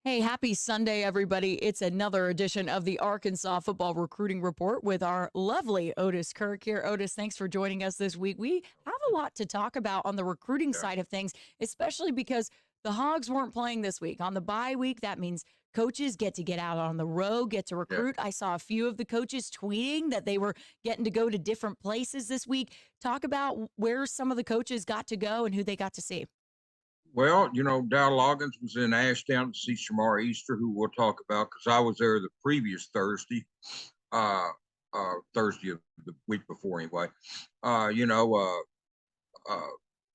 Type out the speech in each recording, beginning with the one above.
Hey, happy Sunday, everybody. It's another edition of the Arkansas Football Recruiting Report with our lovely Otis Kirk here. Otis, thanks for joining us this week. We have a lot to talk about on the recruiting Yeah, side of things, especially because the Hogs weren't playing this week. On the bye week, that means coaches get to get out on the road, get to yeah. recruit. I saw a few of the coaches tweeting that they were getting to go to different places this week. Talk about where some of the coaches got to go and who they got to see. Well, Dow Loggins was in Ashdown to see Shamar Easter, who we'll talk about because I was there the previous uh, Thursday of the week before anyway. Uh, you know, uh, uh,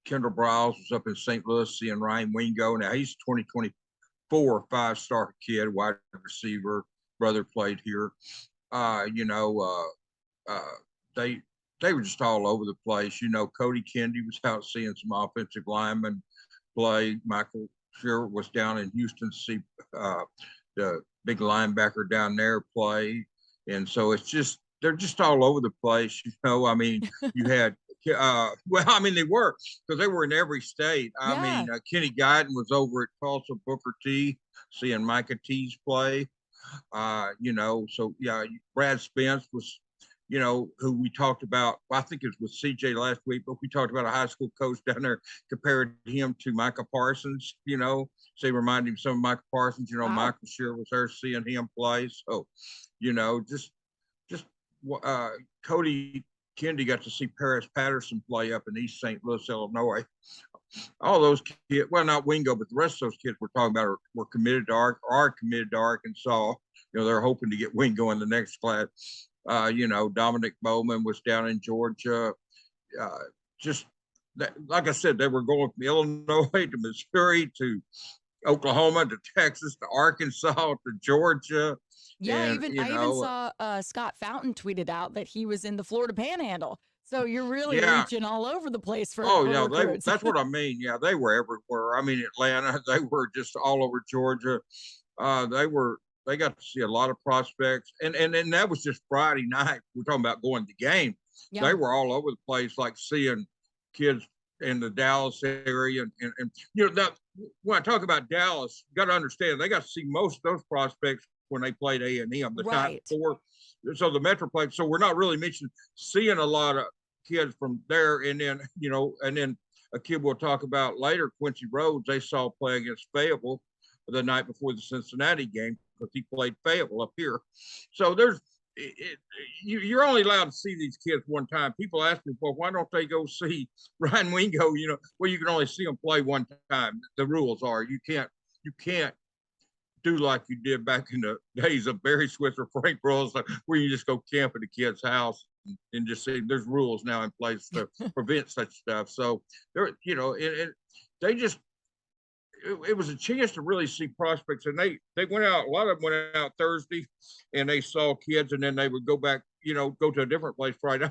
Kendall Briles was up in St. Louis seeing Ryan Wingo. Now he's 2024 5-star kid, wide receiver. Brother played here. Uh, you know, uh, they they were just all over the place. Cody Kendi was out seeing some offensive linemen play. Michael Shearer was down in Houston to see the big linebacker down there play. And so they're just all over the place. I mean, you had, well, I mean, they were because they were in every state. I Yeah. mean, Kenny Guyton was over at Tulsa Booker T seeing Micah T's play. So yeah, Brad Spence was, who we talked about. Well, I think it was with CJ last week, but we talked about a high school coach down there, compared him to Micah Parsons. So he reminded him some of Micah Parsons. Wow. Michael Shear was there seeing him play. So, you know, just uh, Cody Kendi got to see Paris Patterson play up in East St. Louis, Illinois. All those kids, well, not Wingo, but the rest of those kids we're talking about were committed to are committed to Arkansas. They're hoping to get Wingo in the next class. Dominic Bowman was down in Georgia. Uh, just like I said, they were going from Illinois to Missouri to Oklahoma to Texas to Arkansas to Georgia, Yeah, and I even saw Scott Fountain tweeted out that he was in the Florida Panhandle. So you're really yeah. reaching all over the place Oh for yeah, recruits. that's what I mean. Yeah, they were everywhere. I mean, Atlanta, they were just all over Georgia. They got to see a lot of prospects, and that was just Friday night. We're talking about going to the game. Yeah, They were all over the place, like seeing kids in the Dallas area, and that when I talk about Dallas, you got to understand they got to see most of those prospects when they played A&M the night right. before. So the Metroplex. So we're not really mentioning seeing a lot of kids from there, and then a kid we'll talk about later, Quincy Rhodes. They saw play against Fayetteville the night before the Cincinnati game because he played Fayetteville up here. So you're only allowed to see these kids one time. People ask me, well, why don't they go see Ryan Wingo? Well, you can only see them play one time. The rules are you can't do like you did back in the days of Barry Switzer, Frank Rose, where you just go camp at a kid's house and just see. There's rules now in place to prevent such stuff. So they just it was a chance to really see prospects, and they went out. A lot of them went out Thursday, and they saw kids, and then they would go back, go to a different place Friday.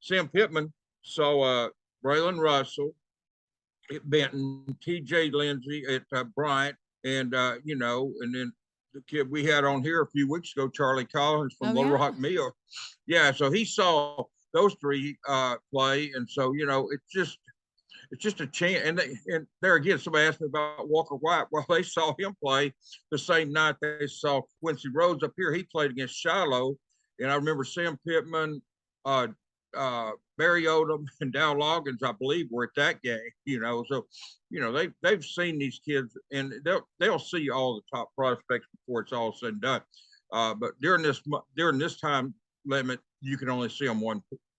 Sam Pittman saw Braylon Russell at Benton, T.J. Lindsay at Bryant, and then the kid we had on here a few weeks ago, Charlie Collins from Oh Little yeah. Rock Mill. Yeah, so he saw those three play, and so it's just a chance. And there again, somebody asked me about Walker White. Well, they saw him play the same night they saw Quincy Rhodes up here. He played against Shiloh, and I remember Sam Pittman, uh, Barry Odom, and Dow Loggins, I believe, were at that game. So they've seen these kids, and they'll see all the top prospects before it's all said and done. But during this time limit, you can only see them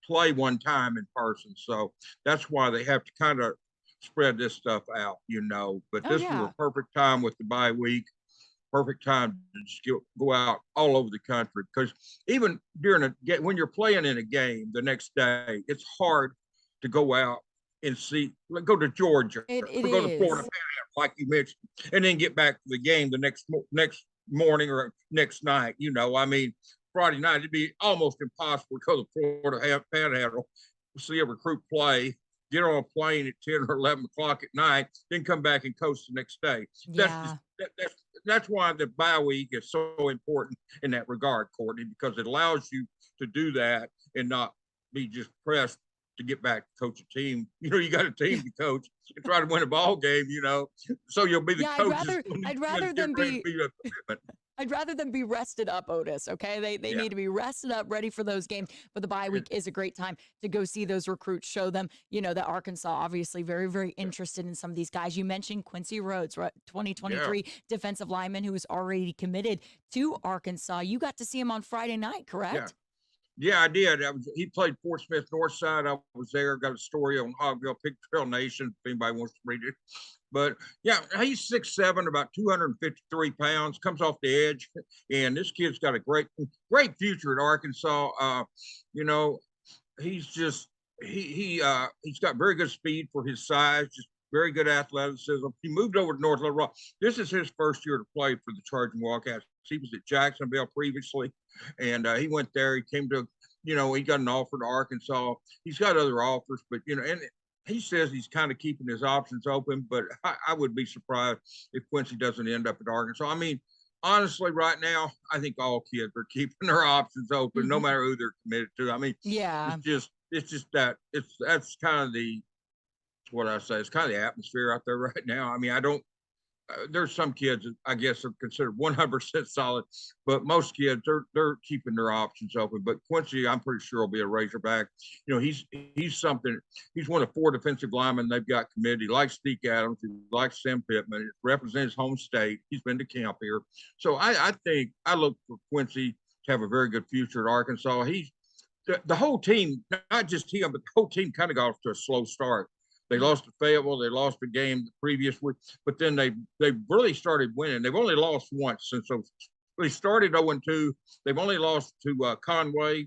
play one time in person. So that's why they have to kind of spread this stuff out. But Oh this was yeah. a perfect time with the bye week, perfect time to just go out all over the country. Because even when you're playing in a game the next day, it's hard to go out and go to Georgia It or go to Florida is. Panhandle, like you mentioned, and then get back to the game the next morning or next night. I mean, Friday night, it'd be almost impossible to go to Florida Panhandle, see a recruit play, get on a plane at 10 or 11 o'clock at night, then come back and coast the next day. That's just Yeah. that's why the bye week is so important in that regard, Courtney, because it allows you to do that and not be just pressed to get back to coach a team. You got a team to coach and try to win a ball game. So you'll be the Yeah, coaches when I'd you rather get them ready to be be a commitment. I'd rather them be rested up, Otis. Okay. They Yeah. need to be rested up, ready for those games. But the bye week is a great time to go see those recruits, show them, that Arkansas obviously very, very interested in some of these guys. You mentioned Quincy Rhodes, right? Yeah. 2023 defensive lineman who is already committed to Arkansas. You got to see him on Friday night, Yeah. correct? Yeah, I did. He played Fort Smith Northside. I was there. Got a story on Hogville Pig Trail Nation if anybody wants to read it. But yeah, he's 6'7", about 253 pounds. Comes off the edge, and this kid's got a great future at Arkansas. You know, he's just he's got very good speed for his size. Just very good athleticism. He moved over to North Little Rock. This is his first year to play for the Charging Wildcats. He was at Jacksonville previously, and he went there. He came to, he got an offer to Arkansas. He's got other offers, but and he says he's kind of keeping his options open. But I would be surprised if Quincy doesn't end up at Arkansas. I mean, honestly, right now, I think all kids are keeping their options open, no matter who they're committed to. I mean, Yeah. it's just that's kind of what I say. It's kind of the atmosphere out there right now. I mean, I don't. There's some kids that I guess are considered 100% solid, but most kids they're keeping their options open. But Quincy, I'm pretty sure will be a Razorback. He's something. He's one of 4 defensive linemen they've got committed. He likes Steve Adams. He likes Sam Pittman. He represents his home state. He's been to camp here. So I think I look for Quincy to have a very good future at Arkansas. He's the whole team, not just him, but the whole team kind of got off to a slow start. They lost to Fayetteville. They lost the game the previous week, but then they really started winning. They've only lost once since they started 0-2. They've only lost to Conway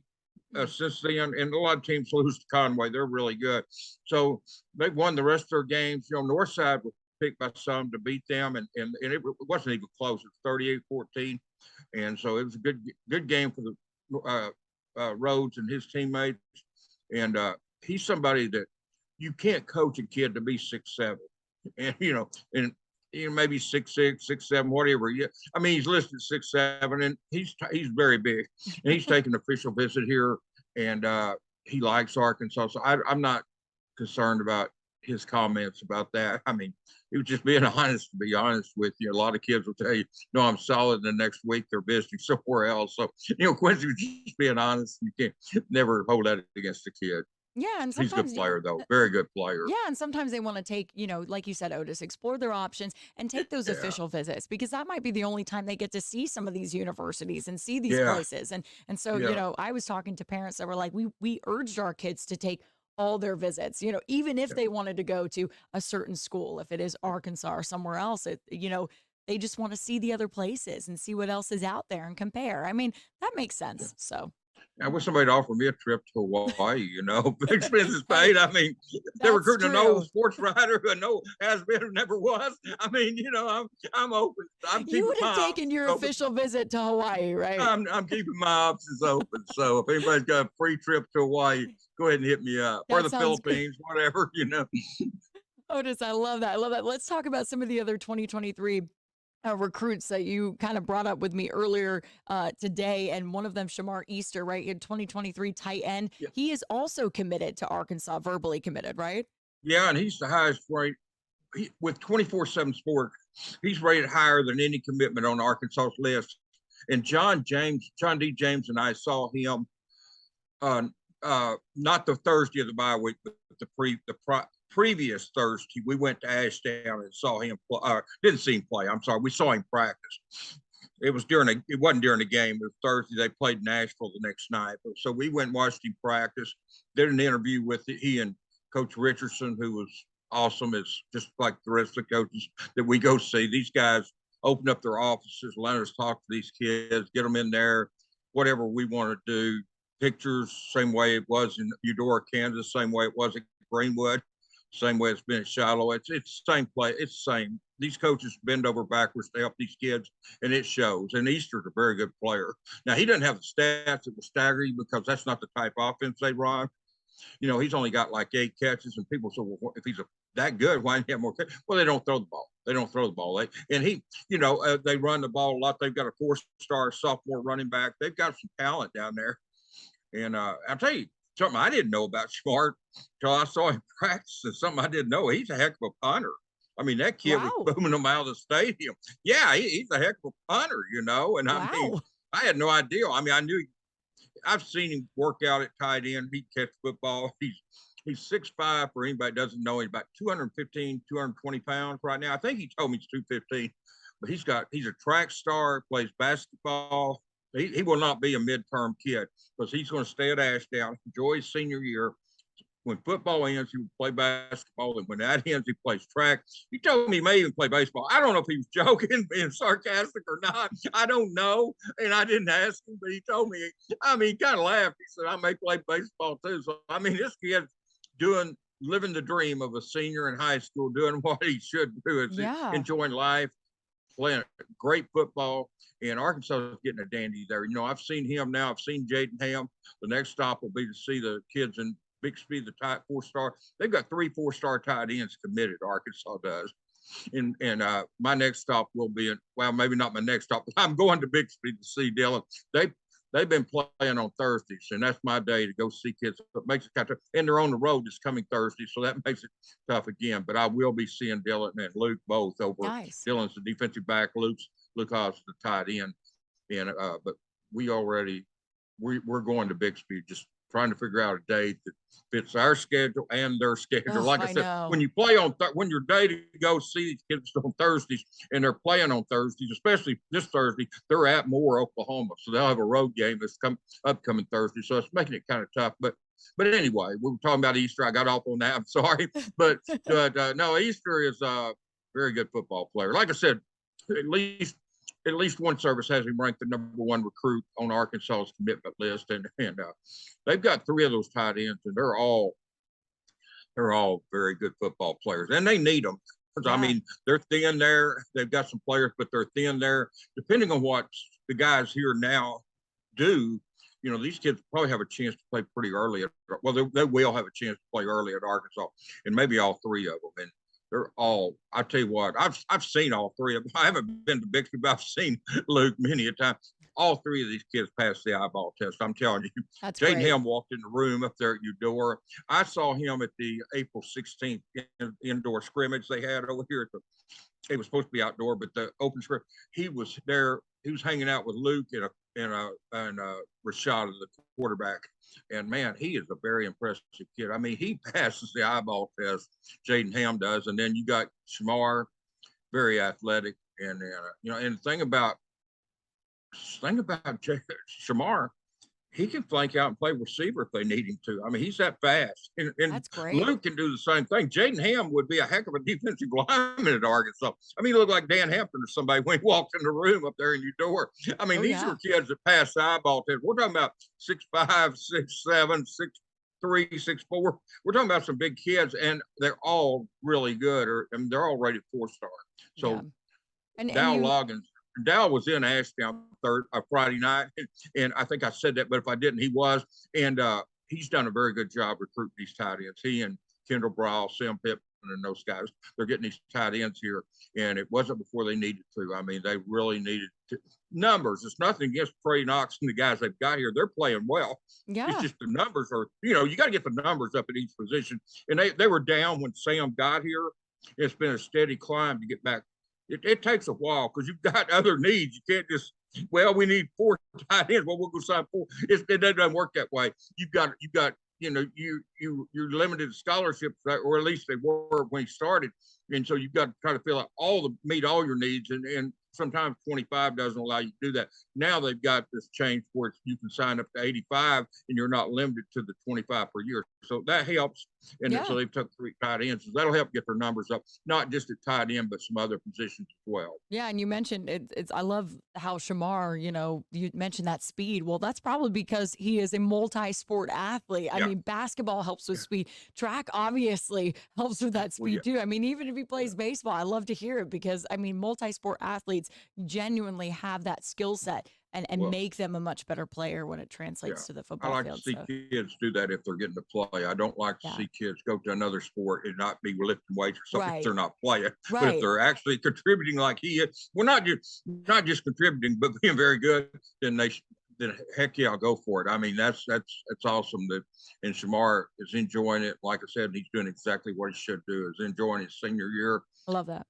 since then, and a lot of teams lose to Conway. They're really good, so they've won the rest of their games. Northside was picked by some to beat them, and it wasn't even close. It's 38-14, and so it was a good game for the Rhodes and his teammates, and he's somebody that you can't coach a kid to be 6'7", and and maybe 6'6", 6'7", whatever. Yeah, I mean he's listed 6'7", and he's very big, and he's taken an official visit here, and he likes Arkansas. So I'm not concerned about his comments about that. I mean, he was just being honest. To be honest with you, a lot of kids will tell you, "No, I'm solid." The next week they're visiting somewhere else. So Quincy was just being honest. You can't never hold that against a kid. Yeah, and He's a good sometimes player, though. Very good player. yeah, and sometimes they want to take, like you said, Otis, explore their options and take those Yeah. official visits because that might be the only time they get to see some of these universities and see these Yeah. places. And so, Yeah. I was talking to parents that were like, we urged our kids to take all their visits, even if Yeah. they wanted to go to a certain school, if it is Arkansas or somewhere else, they just want to see the other places and see what else is out there and compare. I mean, that makes Yeah. sense. So I wish somebody'd offer me a trip to Hawaii, expenses hey, paid. I mean, they're that's recruiting an old true. sports writer who no has been or never was. I mean, I'm open. I'm You keeping would my have taken options your open. official visit to Hawaii, right? I'm keeping my options open. So if anybody's got a free trip to Hawaii, go ahead and hit me up. Or That the sounds good. Philippines, whatever. Otis, I love that. I love that. Let's talk about some of the other 2023 recruits that you kind of brought up with me earlier today. And one of them, Shemar Easter, right? In 2023 tight end. Yeah. He is also committed to Arkansas, verbally committed, right? Yeah, and he's the highest rate with 24/7 Sport. He's rated higher than any commitment on Arkansas's list. And John D. James, and I saw him not the Thursday of the bye week, but the previous Thursday. We went to Ashdown and saw him. Didn't see him play. I'm sorry. We saw him practice. It wasn't during the game. It was Thursday. They played Nashville the next night. So we went and watched him practice. Did an interview with he and Coach Richardson, who was awesome. It's just like the rest of the coaches that we go see. These guys open up their offices, let us talk to these kids, get them in there, whatever we want to do. Pictures, same way it was in Eudora, Kansas, same way it was at Greenwood, same way it's been at Shiloh. It's the same play. It's the same. These coaches bend over backwards to help these kids, and it shows. And Easter's a very good player. Now, he doesn't have the stats that will stagger you because that's not the type of offense they run. He's only got like 8 catches, and people say, well, if he's that good, why didn't he have more catches? Well, they don't throw the ball. They run the ball a lot. They've got a 4-star sophomore running back. They've got some talent down there. And I'll tell you, something I didn't know about Smart until I saw him practice, and something I didn't know. He's a heck of a punter. I mean, that kid was Wow. booming them out of the stadium. Yeah, he's a heck of a punter, you know. And I mean, Wow. I had no idea. I mean, I knew I've seen him work out at tight end. He catch football. He's 6'5", for anybody that doesn't know. He's about 215, 220 pounds right now. I think he told me he's 215, but he's a track star, plays basketball. He will not be a midterm kid because he's going to stay at Ashdown, enjoy his senior year. When football ends, he will play basketball, and when that ends, he plays track. He told me he may even play baseball. I don't know if he was joking, being sarcastic or not. I don't know, and I didn't ask him, but he told me. I mean, he kind of laughed. He said, "I may play baseball too." So I mean, this kid's living the dream of a senior in high school, doing what he should do. Is Yeah. enjoying life, playing great football. And Arkansas is getting a dandy there. You know, I've seen him now. I've seen Jaden Ham. The next stop will be to see the kids in Bixby, the tight 4-star. They've got 3 4-star tight ends committed. Arkansas does. And my next stop will be maybe not my next stop, but I'm going to Bixby to see Dylan. They've been playing on Thursdays, and that's my day to go see kids. It makes it kind of tough. And they're on the road this coming Thursday, so that makes it tough again. But I will be seeing Dylan and Luke both over. Nice. Dylan's the defensive back, Luke Haas is the tight end. And but we're going to Bixby, just trying to figure out a date that fits our schedule and their schedule. Like I said, when you play when you're day to go see these kids on Thursdays, and they're playing on Thursdays, especially this Thursday, they're at Moore, Oklahoma, so they'll have a road game that's upcoming Thursday. So it's making it kind of tough. But anyway, we were talking about Easter. I got off on that. I'm sorry, but no, Easter is a very good football player. Like I said, at least one service has him ranked the #1 recruit on Arkansas's commitment list, and they've got 3 of those tight ends, and they're all very good football players, and they need them. Yeah. I mean, they're thin there. They've got some players, but they're thin there. Depending on what the guys here now do, you know, these kids probably have a chance to play pretty early. They will have a chance to play early at Arkansas, and maybe all 3 of them. And they're all, I tell you what, I've seen all 3 of them. I haven't been to Bixby, but I've seen Luke many a time. All 3 of these kids passed the eyeball test. I'm telling you. That's Jaden great. Ham walked in the room up there at Eudora. I saw him at the April 16th indoor scrimmage they had over here. It was supposed to be outdoor, but the open scrimmage, he was there. He was hanging out with Luke and Rashad, the quarterback. And man, he is a very impressive kid. I mean, he passes the eyeball test. Jaden Ham does, and then you got Shemar, very athletic, and you know. And the thing about Shemar, he can flank out and play receiver if they need him to. I mean, he's that fast. And That's great. Luke can do the same thing. Jaden Ham would be a heck of a defensive lineman at Arkansas. I mean, he looked like Dan Hampton or somebody when he walked in the room up there in Eudora. I mean, these are kids that pass the eyeball test. We're talking about 6'5", 6'7", 6'3", 6'4". We're talking about some big kids, and they're all really good, and they're all rated 4-star. So Dow Loggins. Dow was in Ashdown Friday night, and I think I said that, but if I didn't, he was. And he's done a very good job recruiting these tight ends. He and Kendall Brawl, Sam Pittman, and those guys, they're getting these tight ends here, and it wasn't before they needed to. I mean, they really needed to. Numbers. It's nothing against Trey Knox and the guys they've got here. They're playing well. Yeah. It's just the numbers are, you know, you got to get the numbers up at each position. And they were down when Sam got here. It's been a steady climb to get back. It takes a while because you've got other needs. You can't just, we need 4 tight ends. Well, we'll go sign 4. It doesn't work that way. You've got, you know, you're limited to scholarships, or at least they were when he started. And so you've got to try to fill out meet all your needs. And sometimes 25 doesn't allow you to do that. Now they've got this change where you can sign up to 85 and you're not limited to the 25 per year. So that helps. And so they've took 3 tight ends. So that'll help get their numbers up, not just at tight end, but some other positions as well. Yeah. And you mentioned I love how Shemar, you know, you mentioned that speed. Well, that's probably because he is a multi-sport athlete. I mean, basketball helps with speed. Track obviously helps with that speed too. I mean, even if he plays baseball, I love to hear it because, I mean, multi-sport athletes genuinely have that skill set and make them a much better player when it translates to the football field. I like to see kids do that if they're getting to play. I don't like to see kids go to another sport and not be lifting weights or something if they're not playing. But if they're actually contributing like he is, well, not just contributing, but being very good, then then heck yeah, I'll go for it. I mean, that's awesome that, and Shemar is enjoying it. Like I said, he's doing exactly what he should do, is enjoying his senior year I love that.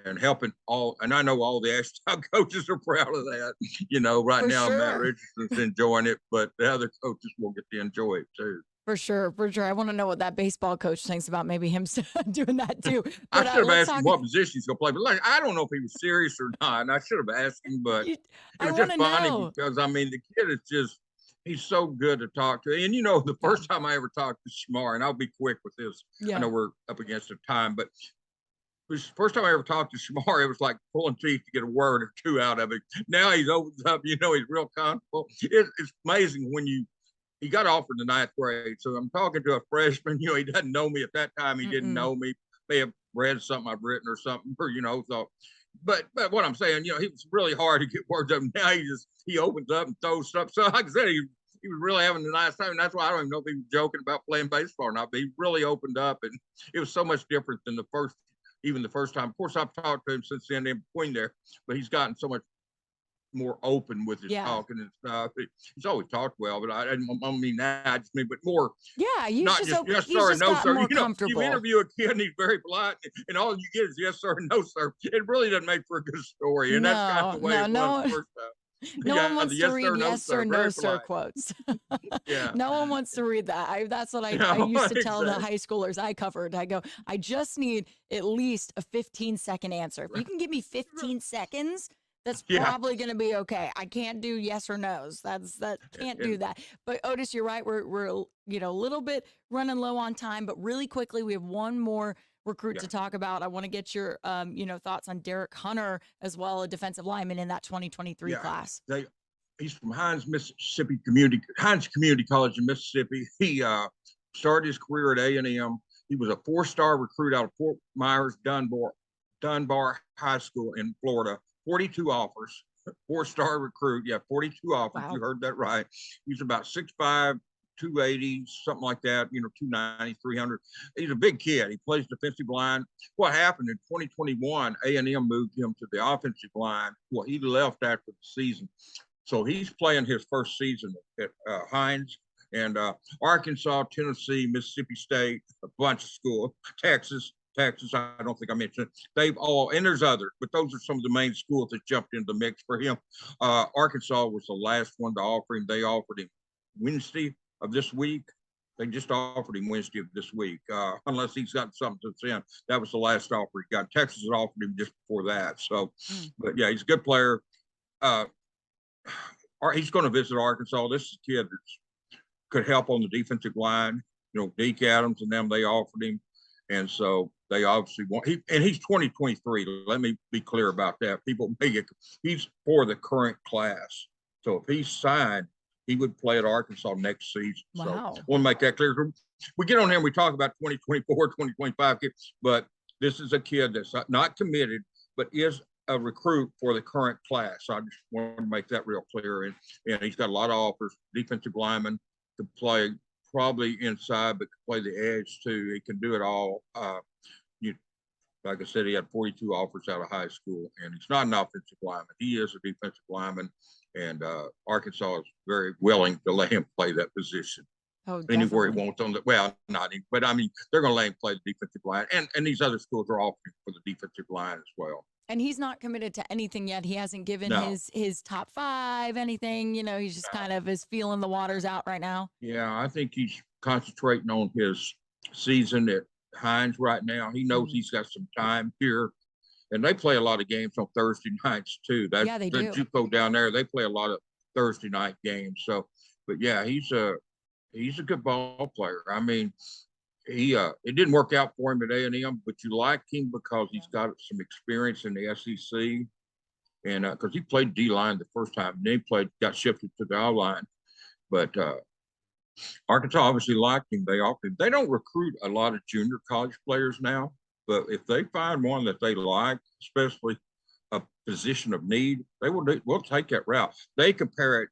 and helping all. And I know all the Ashton coaches are proud of that. Right For now Matt sure. Richardson's enjoying it, but the other coaches will get to enjoy it too. For sure, for sure. I want to know what that baseball coach thinks about maybe him doing that too. I But should have let's asked him talk. what position he's going to play, but like, I don't know if he was serious or not. And I should have asked him, but You, it I was want just to funny know. because I mean, the kid is he's so good to talk to. And the Yeah. first time I ever talked to Shemar, and I'll be quick with this. I know Yeah. we're up against the time, but the first time I ever talked to Shemar, it was like pulling teeth to get a word or two out of it. Now he's opens up, he's real comfortable. It's amazing when he got offered in the 9th grade. So I'm talking to a freshman, he doesn't know me at that time. He didn't know me. May have read something I've written or something, or, so, but what I'm saying, he was really hard to get words up. Now he opens up and throws stuff. So like I said, he was really having a nice time. And that's why I don't even know if he was joking about playing baseball or not, but he really opened up, and it was so much different than the first time. Of course, I've talked to him since then in between there, but he's gotten so much more open with his Yeah. talking and stuff. He's always talked well, but I mean that. I just mean, but more. Yeah. He's Not just, just yes he's sir just and no gotten sir. more You comfortable. interview a kid and he's very polite, and all you get is yes sir and no sir. It really doesn't make for a good story, and that's kind of the way it was the first time. No one wants the to yes read sir, no yes sir, sir, no very sir polite. quotes. Yeah. No one wants to read that. That's what I No, used to tell the exactly. high schoolers I covered. I go, I just need at least a 15-second answer. If you can give me 15 seconds, that's Yeah. probably going to be okay. I can't do yes or no's. Can't do that. But Otis, you're right. We're a little bit running low on time, but really quickly, we have one more recruit to talk about. I want to get your thoughts on Derek Hunter as well, a defensive lineman in that 2023 class. He's from Hines Community College in Mississippi. He started his career at A&M. He was a 4-star recruit out of Fort Myers Dunbar High School in Florida. 42 offers. 4-star recruit. Yeah, 42 offers. Wow. You heard that right. He's about 6'5", 280, something like that, 290, 300. He's a big kid. He plays defensive line. What happened in 2021, A&M moved him to the offensive line. Well, he left after the season. So he's playing his first season at Hines, and Arkansas, Tennessee, Mississippi State, a bunch of schools, Texas, I don't think I mentioned it. They've all, and there's others, but those are some of the main schools that jumped into the mix for him. Arkansas was the last one to offer him. They offered him Wednesday of this week. They just offered him Wednesday of this week, unless he's got something since then. That was the last offer he got. Texas had offered him just before that. So, but yeah, he's a good player. He's going to visit Arkansas. This is a kid that could help on the defensive line. Deke Adams and them, they offered him. And so they obviously want and he's 2023. Let me be clear about that. People make it, he's for the current class. So if he's signed, he would play at Arkansas next season. Wow. So I want to make that clear. We get on here and we talk about 2024, 2025 kids, but this is a kid that's not committed, but is a recruit for the current class. So I just want to make that real clear. And he's got a lot of offers. Defensive lineman to play probably inside, but can play the edge too. He can do it all. Like I said, he had 42 offers out of high school, and he's not an offensive lineman. He is a defensive lineman, and Arkansas is very willing to let him play that position. Oh, anywhere he wants on the not even, but I mean they're going to let him play the defensive line, and these other schools are offering for the defensive line as well. And he's not committed to anything yet. He hasn't given his top 5, anything. He's just kind of is feeling the waters out right now. Yeah, I think he's concentrating on his season at Hines right now. He knows he's got some time here, and they play a lot of games on Thursday nights too. Yeah, they do. JUCO down there, they play a lot of Thursday night games. So, but yeah, he's a good ball player. I mean, it didn't work out for him at A&M, but you like him because he's got some experience in the SEC, and because he played D-line the first time, and then got shifted to the O-line. But Arkansas obviously liked him. They offered him. They don't recruit a lot of junior college players now, but if they find one that they like, especially a position of need, we'll take that route. They compare it.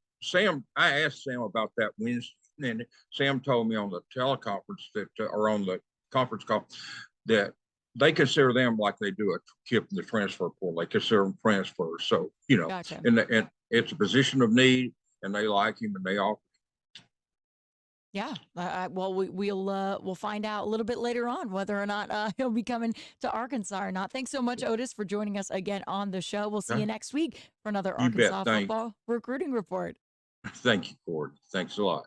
I asked Sam about that Wednesday. And Sam told me on the teleconference or on the conference call that they consider them like they do a kid from the transfer pool. They consider them transfers. So, Gotcha. and it's a position of need. and they like him and they offer. Yeah. Well, we'll find out a little bit later on whether or not he'll be coming to Arkansas or not. Thanks so much, Otis, for joining us again on the show. We'll see Okay? you next week for another You bet. Arkansas football recruiting report. Thank you, Cord. Thanks a lot.